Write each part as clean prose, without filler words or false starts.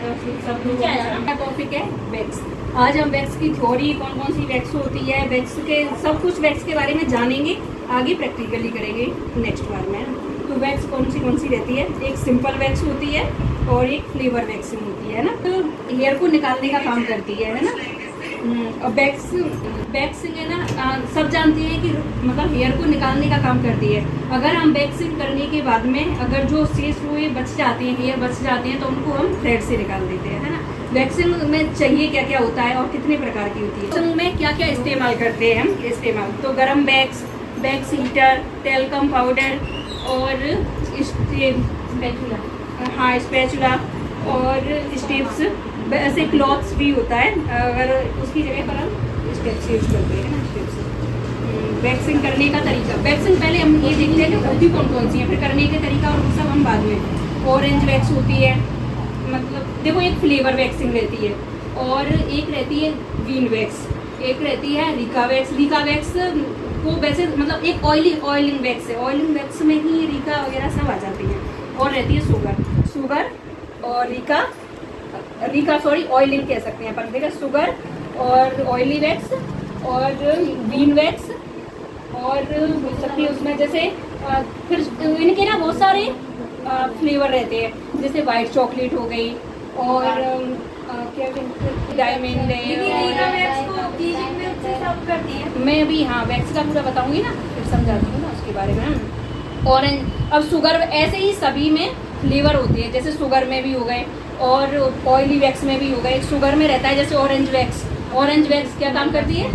सब टॉपिक है वैक्स। आज हम वैक्स की थ्योरी, कौन कौन सी वैक्स होती है, वैक्स के सब कुछ वैक्स के बारे में जानेंगे, आगे प्रैक्टिकली करेंगे नेक्स्ट बार में। तो वैक्स कौन सी रहती है, एक सिंपल वैक्स होती है और एक फ्लेवर वैक्सिंग होती है ना। तो हेयर को निकालने का काम करती है ना। और वैक्सिंग है ना, सब जानते हैं कि मतलब हेयर को निकालने का काम करती है। अगर हम वैक्सिंग करने के बाद में अगर जो शेष हुए बच जाते हैं, हेयर बच जाते हैं, तो उनको हम थ्रेड से निकाल देते हैं, है ना। वैक्सिंग में चाहिए क्या क्या होता है और कितने प्रकार की होती है, वैक्सिंग में क्या क्या इस्तेमाल करते हैं हम इस्तेमाल। तो गरम wax, wax heater, talcum powder और स्पैचुला और स्टेप्स, ऐसे क्लॉथ्स भी होता है। अगर उसकी जगह पर हम स्टेप्स यूज करते हैं ना, स्टेप्स। वैक्सिंग करने का तरीका, वैक्सिंग पहले हम ये देखते हैं कि होती कौन सी है, फिर करने का तरीका और वो सब हम बाद में। ऑरेंज वैक्स होती है, मतलब देखो एक फ्लेवर वैक्सिंग रहती है और एक रहती है वीन वैक्स, एक रहती है रिका वैक्स। रिका वैक्स को वैसे मतलब एक ऑयलिंग वैक्स है, ऑयलिंग वैक्स में ही रिका वगैरह सब आ जाती है। और रहती है शुगर और रिका सॉरी ऑयलिंग कह सकते हैं अपन, देखा शुगर और ऑयली वैक्स और बीन वैक्स और हो सकती है उसमें जैसे फिर इनके ना बहुत सारे फ्लेवर रहते हैं, जैसे वाइट चॉकलेट हो गई और क्या कहते हैं डायमंड है। मैं भी हाँ वैक्स का पूरा बताऊंगी ना, फिर समझाती हूँ ना उसके बारे में। ऑरेंज, अब शुगर ऐसे ही सभी में फ्लेवर होती है, जैसे शुगर में भी हो गए और ऑयली वैक्स में भी हो गए। शुगर में रहता है जैसे ऑरेंज वैक्स। ऑरेंज वैक्स क्या काम करती है,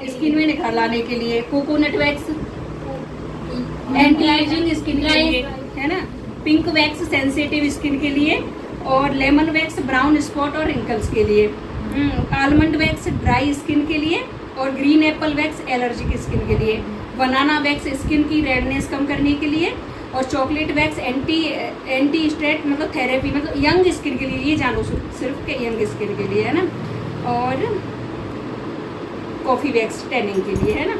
स्किन में निखार लाने के लिए। Coconut wax anti ageing skin के लिए, है ना। पिंक वैक्स सेंसिटिव स्किन के लिए और लेमन वैक्स ब्राउन स्पॉट और रिंकल्स के लिए। आलमंड वैक्स ड्राई स्किन के लिए और green Apple wax allergic skin के लिए। बनाना वैक्स स्किन की रेडनेस कम करने के लिए और चॉकलेट वैक्स एंटी स्ट्रेट मतलब थेरेपी, मतलब यंग स्किन के लिए। ये जानो सिर्फ के यंग स्किन के लिए, है ना। और कॉफ़ी वैक्स टैनिंग के लिए, है ना।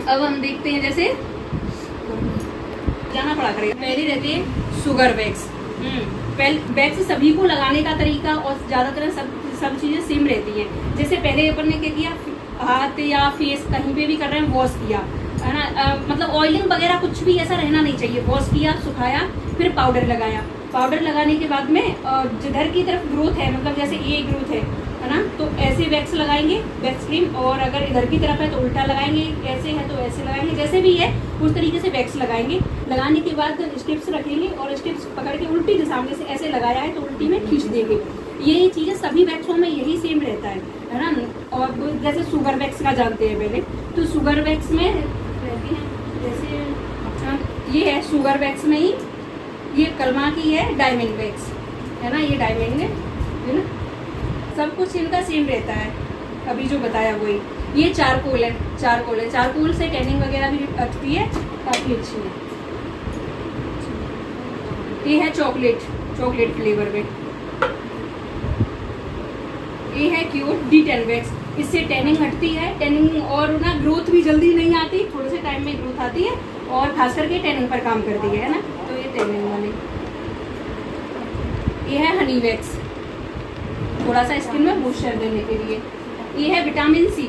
अब हम देखते हैं, जैसे जाना पड़ा करेगा। पहली रहती है शुगर वैक्स। वैक्स सभी को लगाने का तरीका और ज़्यादातर सब चीज़ें सेम रहती हैं। जैसे पहले अपन ने क्या किया, हाथ या फेस कहीं पे भी कर रहे हैं वॉश किया, है ना। मतलब ऑयलिंग वगैरह कुछ भी ऐसा रहना नहीं चाहिए। वॉश किया, सुखाया, फिर पाउडर लगाया। पाउडर लगाने के बाद में जिधर की तरफ ग्रोथ है, मतलब जैसे ये ग्रोथ है ना, तो ऐसे वैक्स लगाएंगे, वैक्स क्रीम। और अगर इधर की तरफ है तो उल्टा लगाएंगे, ऐसे है तो ऐसे लगाएंगे, जैसे भी है उस तरीके से वैक्स लगाएंगे। लगाने के बाद स्टेप्स रखेंगे और स्टेप्स पकड़ के उल्टी दिशा में, जैसे ऐसे लगाया है तो उल्टी में खींच देंगे। यही चीज़ें सभी वैक्सों में यही सेम रहता है ना। और जैसे शुगर वैक्स का जानते हैं पहले, तो शुगर वैक्स में रहती है जैसे ये है शुगर वैक्स में ही, ये कलमा की है डायमंड वैक्स, है ना। ये डायमंड है ना। सब कुछ इनका सेम रहता है, अभी जो बताया वही। ये चारकोल है, चारकोल से टैनिंग वगैरह भी हटती है, काफ़ी अच्छी है। ये है चॉकलेट फ्लेवर में। ये है क्योर D10 वैक्स, इससे टैनिंग हटती है। टैनिंग और ना ग्रोथ भी जल्दी नहीं आती, थोड़े से टाइम में ग्रोथ आती है और खास करके टैनिंग पर काम करती है ना। तो ये टैनिंग वाली। ये है हनी वैक्स, थोड़ा सा स्किन में मॉइस्चर देने के लिए। ये है विटामिन सी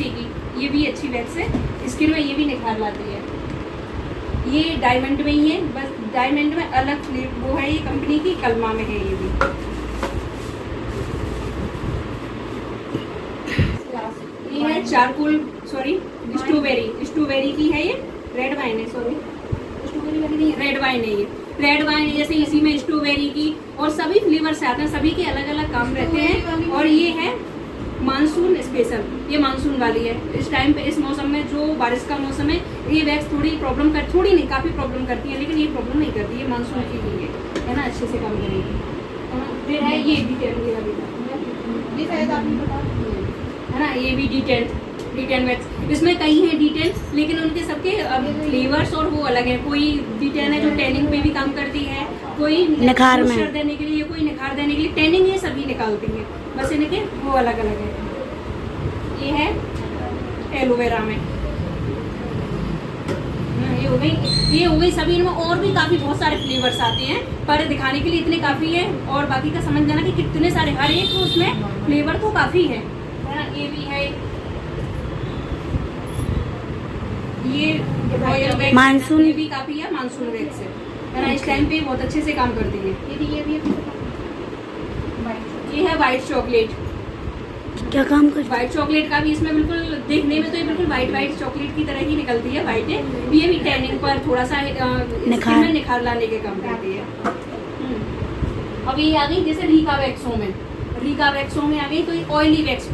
की, ये भी अच्छी वैक्स है, स्किन में ये भी निखार लाती है। ये डायमंड में ही है, बस डायमंड में अलग वो है, ये कंपनी की कलमा में है। ये भी ये है चारकोल स्ट्रॉबेरी की है। ये रेड वाइन है, सॉरी स्ट्रॉबेरी वाली नहीं, रेड वाइन है। ये रेड वाइन जैसे इसी में स्ट्रॉबेरी की और सभी फ्लेवर से आते हैं, सभी के अलग अलग काम रहते हैं। और ये है मानसून स्पेशल, ये मानसून वाली है। इस टाइम पे, इस मौसम में, जो बारिश का मौसम है, ये वैक्स थोड़ी काफ़ी प्रॉब्लम करती है, लेकिन ये प्रॉब्लम नहीं करती, ये मानसून की ही है ना, अच्छे से काम करेगी। फिर है ये है ना, ये भी D10 वैक्स। इसमें कई हैं D10, लेकिन उनके सबके फ्लेवर्स और वो अलग है। कोई D10 है जो टैनिंग पे भी काम करती है, कोई निखार देने के लिए, कोई निखार देने के लिए। टैनिंग ये सभी निकालती है, बस इनके वो अलग अलग है। ये है एलोवेरा में, ये हो गई सभी। इनमें और भी काफी बहुत सारे फ्लेवर्स आते हैं, पर दिखाने के लिए इतने काफी है। और बाकी का समझ जाना कि कितने सारे, हर एक तो उसमें फ्लेवर तो काफी है ना। ये भी है, ये रॉयल वैक्स मानसून भी काफी है, मानसून वैक्स है ना। इस टाइम पे बहुत अच्छे से काम करती है। ये है व्हाइट चॉकलेट। क्या काम कर? व्हाइट चॉकलेट का भी इसमें बिल्कुल देखने में तो ये बिल्कुल व्हाइट चॉकलेट की तरह ही निकलती है, व्हाइट है। ये भी टैनिंग पर थोड़ा सा निखार लाने के काम करती है। अब ये आ गई जैसे रीका वैक्सों में आ गई, तो ये ऑयली वैक्स,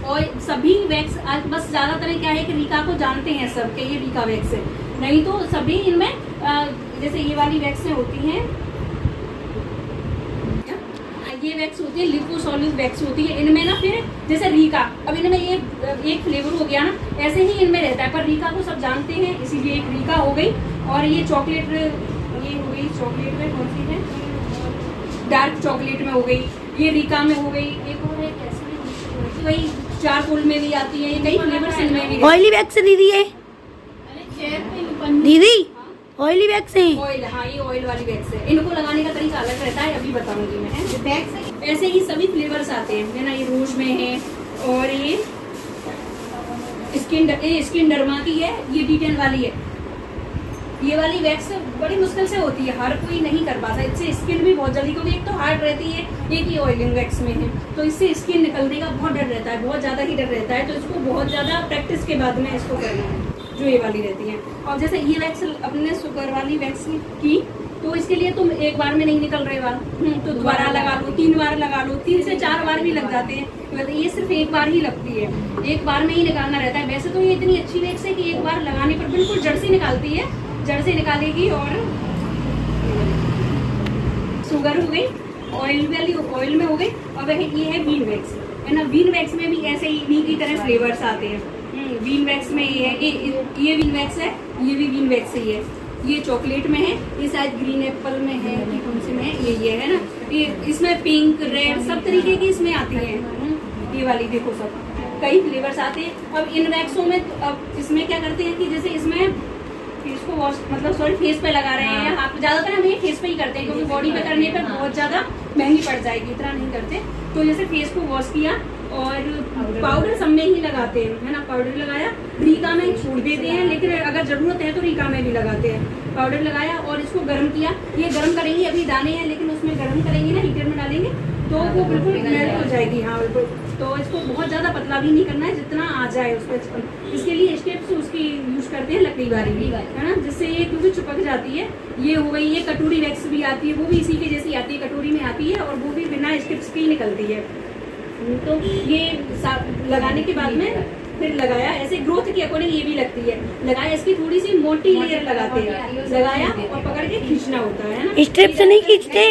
सभी वैक्स बस ज्यादातर क्या है कि रीका को जानते हैं सब कि ये रीका वैक्स है, नहीं तो सभी इनमें जैसे ये वाली वैक्सें होती हैं, ये वैक्स होती है लिपोसोलिड वैक्स होती है। इनमें ना फिर जैसे रीका, अब इनमें ये एक फ्लेवर हो गया ना, ऐसे ही इनमें रहता है, पर रीका को सब जानते हैं, इसीलिए एक रीका हो गई। और ये चॉकलेट, ये हो गई चॉकलेट में कौन सी है, डार्क चॉकलेट में हो गई, ये रीका में हो गई। एक और है कैसे, वही चारकोल में भी आती है, ये कई फ्लेवर्स इनमें भी। ऑयली वैक्स दीदी है दीदी, ऑयली वैक्स है। ऑयल, हाँ ये ऑयल वाली वैक्स है। इनको लगाने का तरीका अलग रहता है, अभी बताऊंगी मैं। ऐसे ही सभी फ्लेवर्स आते हैं है ना। ये रोज में है, और ये स्किन डर्मा की है, ये D10 वाली है। ये वाली वैक्स बड़ी मुश्किल से होती है, हर कोई नहीं कर पाता। इससे स्किन भी बहुत जल्दी, क्योंकि एक तो हार्ड रहती है, एक ही ऑयलिंग वैक्स में है, तो इससे स्किन निकलने का बहुत डर रहता है, बहुत ज़्यादा ही डर रहता है। तो इसको बहुत ज़्यादा प्रैक्टिस के बाद में इसको करना है, जो ये वाली रहती है। और जैसे ये वैक्स अपने शुगर वाली वैक्स की, तो इसके लिए तुम एक बार में नहीं निकल रहे बाल, तो दोबारा लगा लो, 3 बार लगा लो, 3 से 4 बार भी लग जाते हैं। ये सिर्फ एक बार ही लगती है, एक बार में ही निकालना रहता है। वैसे तो ये इतनी अच्छी वैक्स है कि एक बार लगाने पर बिल्कुल जड़ से निकालती है, जड़ से निकालेगी। और शुगर हो गई, ऑयल वाली ऑयल में हो गई। और वह ये है वीन वैक्स है ना। वीन वैक्स में भी ऐसे ही इन्हीं की तरह फ्लेवर्स आते हैं। वीन वैक्स में ये है, ये वीन वैक्स है, ये भी वीन वैक्स ही है। ये चॉकलेट में है, ये शायद ग्रीन एप्पल में है, ये कौन से में है, ये है ना। ये इसमें पिंक, रेड सब तरीके की इसमें आती है। ये वाली देखो सब कई फ्लेवर्स आते हैं। अब इन वैक्सों में अब इसमें क्या करते हैं कि जैसे इसमें फेस को वॉश, मतलब सॉरी फेस पे लगा रहे हैं, आप ज्यादातर हम ये फेस पे ही करते हैं, क्योंकि बॉडी पे करने पर बहुत ज्यादा महंगी पड़ जाएगी, इतना नहीं करते। तो जैसे फेस को वॉश किया और पाउडर सब में ही लगाते हैं है ना। पाउडर लगाया, रीका में छोड़ देते हैं, लेकिन अगर जरूरत है तो रीका में भी लगाते हैं। पाउडर लगाया और इसको गर्म किया, ये गर्म करेंगे, अभी दाने हैं लेकिन उसमें गर्म करेंगे ना, हीटर में डालेंगे तो वो बिल्कुल मेल्ट हो जाएगी। हाँ बिल्कुल। तो इसको बहुत ज्यादा पतला भी नहीं करना है, जितना आ जाए उस पर। इसके लिए स्टेप्स उसकी यूज करते हैं, लकड़ी वाली है ना, जिससे ये क्योंकि चिपक जाती है। ये हो गई, ये कटोरी वैक्स भी आती है, वो भी इसी के जैसी आती है, कटोरी में आती है, और वो भी बिना स्टेप्स की निकलती है। तो ये लगाने के बाद में फिर लगाया, ऐसे ग्रोथ के अकॉर्डिंग ये भी लगती है। लगाया, इसकी थोड़ी सी मोटी लेयर लगाते हैं, लगाया और पकड़ के खींचना होता है ना। स्ट्रिप से नहीं खींचते?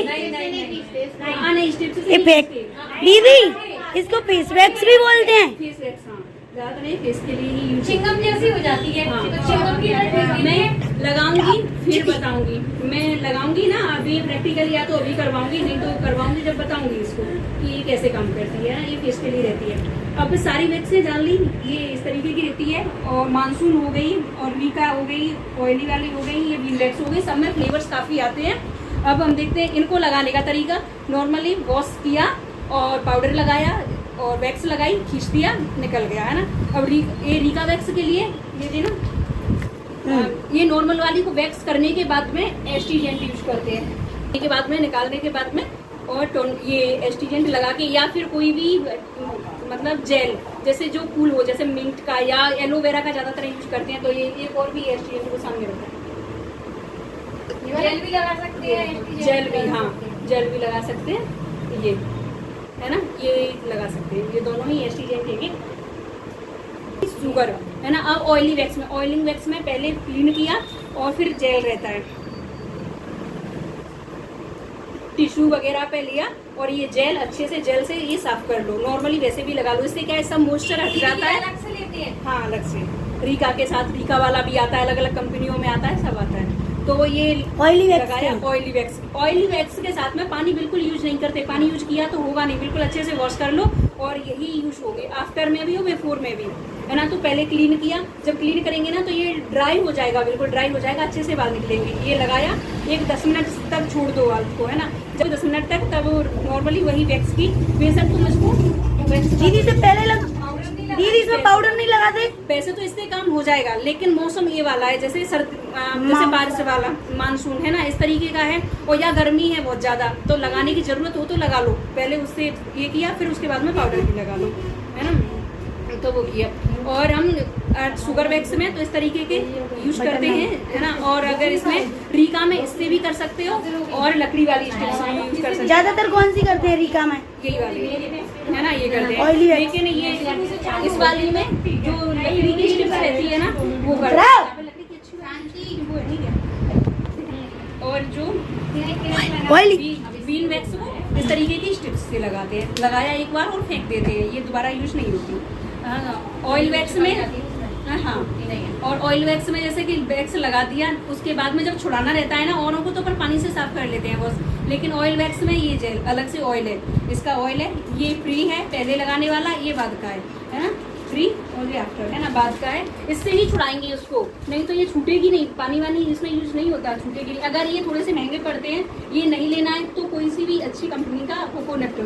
हाँ नहीं, स्ट्रिप से दीदी इसको फेस वैक्स भी बोलते हैं। फेस वैक्स, हाँ ज्यादा नहीं, फेस के लिए ही यूज। चिंगम जैसी हो जाती है। हाँ। चिंगम की मैं लगाऊंगी फिर बताऊंगी, मैं लगाऊंगी ना अभी प्रैक्टिकल, या तो अभी करवाऊंगी, नहीं तो करवाऊंगी जब बताऊंगी इसको कि ये कैसे काम करती है ना। ये फेस के लिए रहती है। अब सारी वैक्सें जान ली, ये इस तरीके की रहती है। और मानसून हो गई, और रीका हो गई, ऑयली वाली हो गई, ये वीन वैक्स हो गई, सब में फ्लेवर्स काफी आते हैं। अब हम देखते हैं इनको लगाने का तरीका। नॉर्मली वॉश किया और पाउडर लगाया और वैक्स लगाई, खींच दिया, निकल गया है ना। अब ये रीका वैक्स के लिए ये थी ना, ये नॉर्मल वाली को वैक्स करने के बाद में एस्ट्रीजेंट यूज करते हैं, के बाद में निकालने के बाद में, और ये एस्ट्रीजेंट लगा के, या फिर कोई भी मतलब जेल जैसे जो कूल हो, जैसे मिंट का या एलोवेरा का ज्यादातर यूज करते हैं। तो ये एक और भी एस्ट्रीजेंट को सामने रखा है, जेल भी लगा सकते हैं। जेल भी, हाँ जेल भी लगा सकते हैं, ये है ना, ये लगा सकते हैं। ये दोनों ही एस्ट्रीजेंट है। शुगर है ना। अब ऑयली वैक्स में, ऑयलिंग वैक्स में पहले क्लीन किया और फिर जेल रहता है, टिश्यू वगैरह पे लिया और ये जेल अच्छे से, जेल से ये साफ कर लो। नॉर्मली वैसे भी लगा लो, इससे क्या है सब मॉइस्चर हट जाता है। अलग से लेते हैं, हाँ अलग से, रीका के साथ, रीका वाला भी आता है, अलग अलग कंपनियों में आता है, सब आता है। तो ये ऑयली वैक्स लगाया, ऑयली वैक्स। ऑयली वैक्स के साथ में पानी बिल्कुल यूज नहीं करते, पानी यूज किया तो होगा नहीं, बिल्कुल अच्छे से वॉश कर लो और यही यूज होगी, आफ्टर में भी हो बिफोर में भी। है ना। तो पहले क्लीन किया, जब क्लीन करेंगे ना तो ये ड्राई हो जाएगा, बिल्कुल ड्राई हो जाएगा, अच्छे से बाल निकलेंगे। ये लगाया, एक 10 मिनट तक छोड़ दो बाल को, है ना। जब 10 मिनट तक, तब नॉर्मली वही वैक्स की, बेशक तुम इसको दीदी से पहले दीदी इसमें पाउडर नहीं लगाते? वैसे तो इससे काम हो जाएगा, लेकिन मौसम ये वाला है, जैसे जैसे बारिश वाला मानसून है ना, इस तरीके का है, और या गर्मी है बहुत ज्यादा, तो लगाने की जरूरत हो तो लगा लो। पहले उससे ये किया, फिर उसके बाद में पाउडर भी लगा लो, है ना। तो वो किया। और हम शुगर वैक्स में तो इस तरीके के यूज करते हैं, है ना। और अगर इसमें रीका में इससे भी कर सकते हो, और लकड़ी वाली स्टिक्स में यूज कर सकते हो। ज्यादातर कौन सी करते हैं रीका में? यही वाली है ना, ये करते हैं। Oily wax। लेकिन ये इस वाली में जो लकड़ी की स्टिप्स रहती है ना, वो करते ब्राव। हैं। लकड़ी की अच्छी शांति वो है, ठीक है। और जो ऑयली व्हील वैक्स को इस तरीके की स्टिप्स से लगाते हैं, लगाया एक बार और फेंक देते हैं, ये दोबारा यूज नहीं होती। ऑयल वैक्स में, हाँ, और ऑयल वैक्स में जैसे कि वैक्स लगा दिया, उसके बाद में जब छुड़ाना रहता है ना, औरों को तो अपन पानी से साफ कर लेते हैं बस, लेकिन ऑयल वैक्स में ये जेल अलग से ऑयल है, इसका ऑयल है, ये फ्री है, पहले लगाने वाला, ये बाद का है ना, फ्री, और ये आफ्टर है ना, बाद का है। इससे ही छुड़ाएंगे उसको, नहीं तो ये छूटेगी नहीं, पानी वानी इसमें यूज नहीं होता छूटेगी नहीं। अगर ये थोड़े से महंगे पड़ते हैं, ये नहीं लेना है तो कोई सी भी अच्छी कंपनी का कोकोनट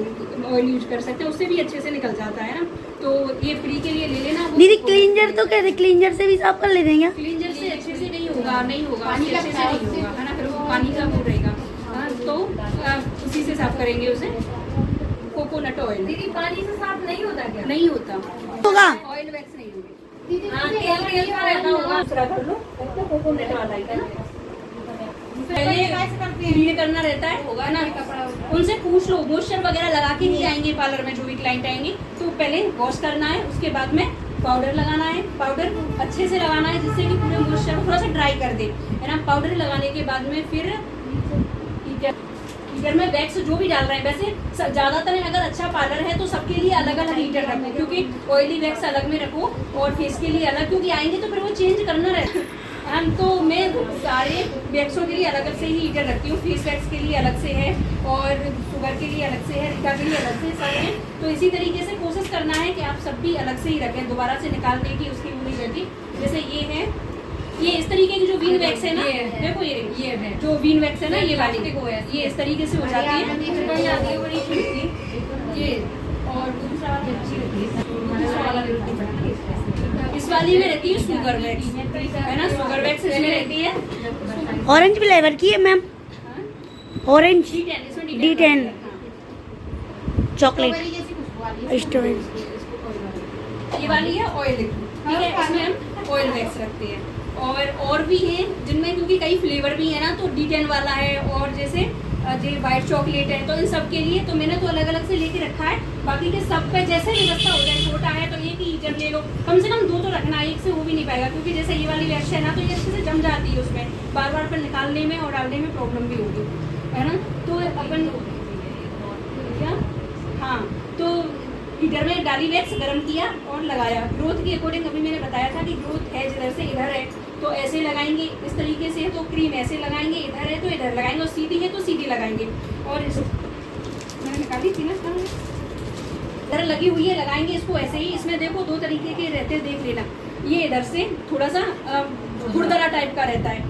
ऑयल यूज कर सकते हैं, उससे भी अच्छे से निकल जाता है ना। तो ये फ्री के लिए ले लेना। दीदी क्लींजर तो कहते, क्लींजर से भी साफ कर लेते हैं क्या? क्लींजर से अच्छे से नहीं होगा, नहीं होगा, पानी अच्छे से नहीं होगा, है ना, फिर वो पानी का वो रहेगा। हाँ, तो उसी से साफ करेंगे उसे, कोकोनट ऑयल। दीदी पानी से साफ नहीं होता क्या? नहीं होता, होगा। ऑयल वैक्स नहीं होगी। दीदी हाँ, मुझे तेल यही का रहता होगा, दूसरा कर लो, कोकोनट वाला ही है ना। पहले क्लीन करना रहता है, होगा ना, उनसे पूछ लो, मॉइस्चर वगैरह लगा के ही आएंगे पार्लर में, जो भी क्लाइंट आएंगे, तो पहले वॉश करना है, उसके बाद में पाउडर लगाना है, पाउडर अच्छे से लगाना है जिससे कि पूरे मॉइस्चर को थोड़ा सा ड्राई कर दे, है ना। पाउडर लगाने के बाद में फिर हीटर में वैक्स जो भी डाल रहे हैं, वैसे ज्यादातर अगर अच्छा पार्लर है तो सबके लिए अलग अलग हीटर रखो, क्योंकि ऑयली वैक्स अलग में रखो और फेस के लिए अलग, क्योंकि आएंगे तो फिर वो चेंज करना रहता है। तो मैं सारे वैक्सों के लिए अलग से ही हीटर रखती हूँ, फेस वैक्स के लिए अलग से है, और शुगर के लिए अलग से है, रीका के लिए अलग से सब है। तो इसी तरीके से कोशिश करना है कि आप सब भी अलग से ही रखें, दोबारा से निकालने की उसकी वो नहीं रहती। जैसे ये है, ये इस तरीके की जो वीन वैक्स है ना, देखो ये है जो वीन वैक्स है ना, ये वाली ये इस तरीके से हो जाती है बड़ी, ये और दूसरा वाला अच्छी रहती है, दूसरा वाला भी इस वाली में रहती है शुगर वैक्स, है ना, शुगर वैक्स इसमें रहती है। ऑरेंज फ्लेवर की है ma'am, orange D10 chocolate strawberry. ये वाली है ऑयल, ठीक है, इसमें हम ऑयल वैक्स रखते हैं। और भी है जिनमें, क्योंकि कई फ्लेवर भी है ना, तो D10 वाला है, और जैसे जो व्हाइट चॉकलेट है, तो इन सब के लिए तो मैंने तो अलग अलग से लेके रखा है। बाकी के सब पे जैसे व्यवस्था हो जाए, छोटा है तो एक ही हीटर ले लो, कम से कम 2 तो रखना, एक से हो भी नहीं पाएगा, क्योंकि जैसे ये वाली वैक्स है ना, तो ये अच्छे से जम जाती है, उसमें बार बार पर निकालने में और डालने में प्रॉब्लम भी होगी, है ना। तो अपन क्या, हाँ, तो हीटर में डाली वैक्स, गर्म किया और लगाया। ग्रोथ के अकॉर्डिंग अभी मैंने बताया था कि ग्रोथ है जिधर से इधर है तो ऐसे लगाएंगे, इस तरीके से, तो क्रीम ऐसे लगाएंगे, इधर है तो इधर लगाएंगे, और सीधी है तो सीधी लगाएंगे। और इस मैंने निकाली थी ना, इधर लगी हुई है, लगाएंगे इसको ऐसे ही। इसमें देखो 2 तरीके के रहते हैं, देख लेना, ये इधर से थोड़ा सा खुरदरा टाइप का रहता है,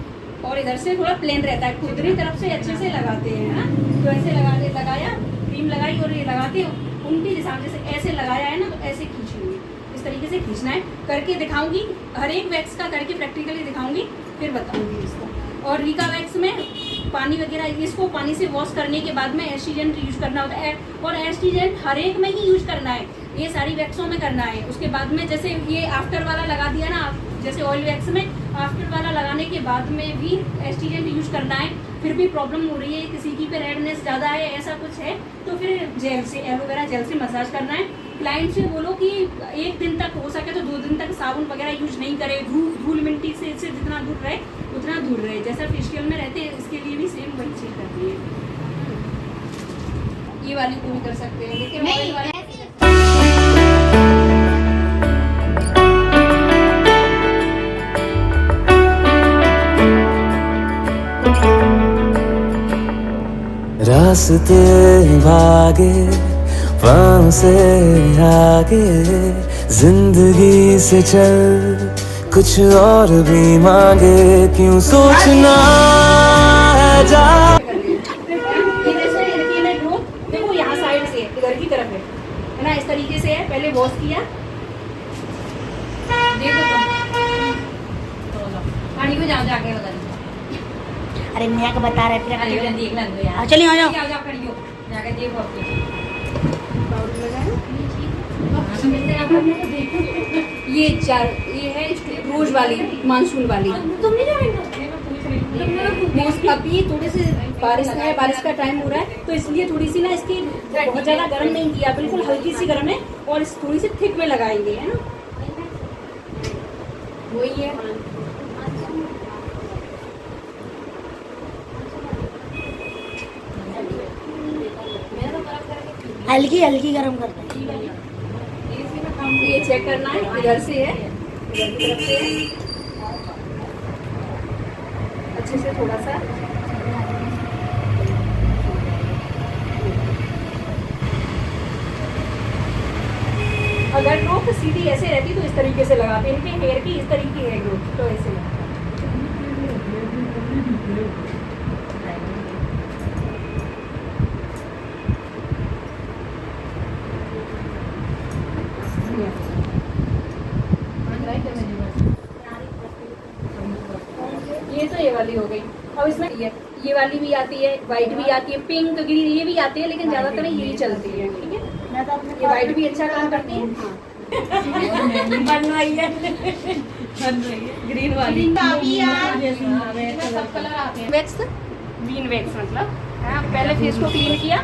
और इधर से थोड़ा प्लेन रहता है। खुरदरी तरफ से अच्छे से लगाते हैं ना, तो ऐसे लगाया, क्रीम लगाई, और ये लगा के उल्टी दिशा में जैसे ऐसे लगाया है ना, तो ऐसे खींचेंगे, इस तरीके से खींचना है। करके दिखाऊंगी, हर एक वैक्स का करके प्रैक्टिकली दिखाऊंगी, फिर बताऊंगी इसको। और रीका वैक्स में पानी वगैरह, इसको पानी से वॉश करने के बाद में एस्ट्रीजेंट यूज करना होता है, और एस्ट्रीजेंट हर एक में ही यूज करना है, ये सारी वैक्सों में करना है। उसके बाद में जैसे ये आफ्टर वाला लगा दिया ना, जैसे ऑयल वैक्स में आफ्टर वाला लगाने के बाद में भी एस्ट्रीजेंट यूज करना है, फिर भी प्रॉब्लम हो रही है, किसी की पे रेडनेस ज़्यादा है, ऐसा कुछ है, तो फिर जेल से, एलोवेरा जेल से मसाज करना है। क्लाइंट से बोलो कि 1 दिन तक, हो सके तो 2 दिन तक साबुन वगैरह यूज नहीं करे, धूल मिट्टी से इससे जितना दूर रहे उतना दूर रहे, जैसा फेशियल में रहते हैं इसके लिए भी सेम वही चीज़ करती है। ये वाली को भी कर सकते हैं, लेकिन ऑयल वाली रास्ते भागे पाँव से आगे जिंदगी से चल कुछ और भी मांगे, क्यों सोचना है जा। ये जैसे ये मैं ग्रोथ देखो यहाँ साइड से इधर की तरफ है ना, इस तरीके से है। पहले वॉश किया, देखो पानी को जाओ जाके उधर। अरे मैं क्या बता रहे अरे फिर देख ला दो यार, चलिए आ जाओ। जाओ खड़ी हो जाके देखो ये ये है रोज वाली मानसून वाली। तुमने जो अभी थोड़े से बारिश है, बारिश का टाइम हो रहा है तो इसलिए थोड़ी सी ना इसकी बहुत ज्यादा गर्म नहीं किया, बिल्कुल हल्की सी गर्म है और थोड़ी सी थिक में लगाएंगे, है ना। वही है हल्की हल्की गरम करते हैं। ये चेक करना है, इधर से है, इधर की तरफ से है, अच्छे से थोड़ा सा। अगर ग्रोथ सीधी ऐसे रहती तो इस तरीके से लगाते, इनके हेयर की इस तरीके है ग्रोथ, तो ऐसे ये तो ये वाली हो गई। अब इसमें ये वाली भी आती है, व्हाइट भी आती है, पिंक ग्रीन ये भी आती है, लेकिन ज्यादातर यही चलती है, ठीक है। ये व्हाइट भी अच्छा काम करती है। हाँ बन रही है ग्रीन वाली। सब कलर आते हैं। वैक्स, ग्रीन वैक्स मतलब हाँ, पहले फेस को क्लीन किया,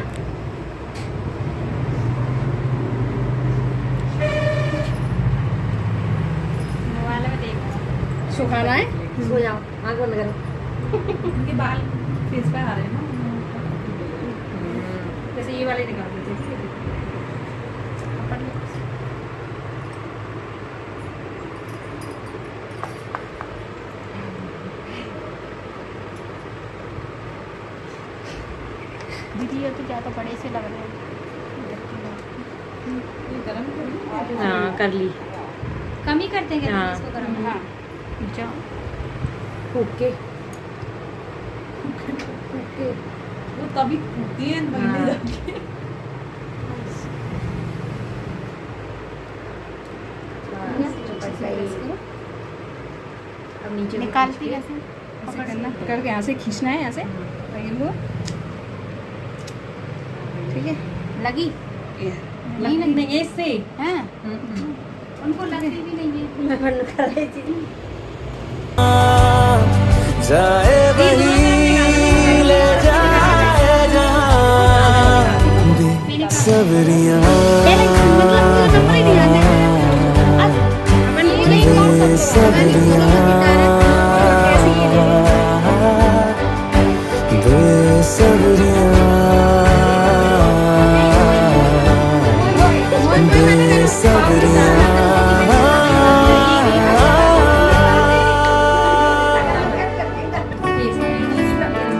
मोबाइल में देख सुखाना है। सो जाओ, आँख बंद करो। उनके बाल फेस पे आ रहे हैं ना, जैसे ये वाले निकाल देते हैं। दीदी ये तो क्या तो बड़े से लग रहे हैं। हाँ कर ली। कम ही करते हैं हाँ। इसको गरम। हाँ फूक के वो तभी फूकती है महीने जाके। अब नीचे निकालती कैसे? ऐसे करना, पकड़ के यहाँ से खींचना है, यहाँ से पकड़ लो, ठीक है। लगी नहीं नहीं ये इससे हैं? उनको लगती भी नहीं है। मैं बंद कर रही थी। जाए वही ले जाए जहाँ बेसब्रियाँ,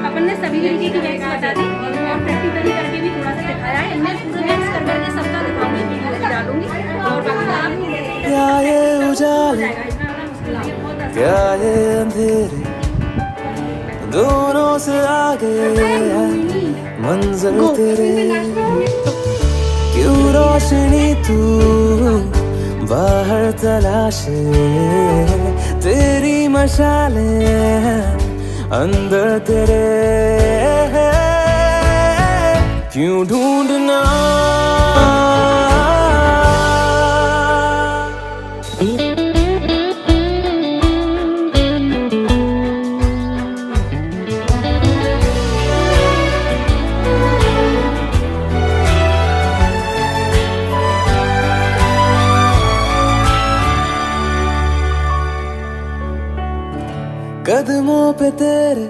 अपन ने सभी तरीके की वैक्स बता दी और प्रैक्टिकली करके भी थोड़ा सा दिखाया है। इनमें पूरा वैक्स कर करके सबका दिखाऊंगी, वीडियो में डालूंगी और बाकी आप क्या ये उजाले क्या ये अंधेरे, दोनों से आगे है मंजर तेरे, क्यों रोशनी तू बाहर तलाशे, तेरी मशालें अंदर तेरे, क्यों ढूंढना कदमों पे तेरे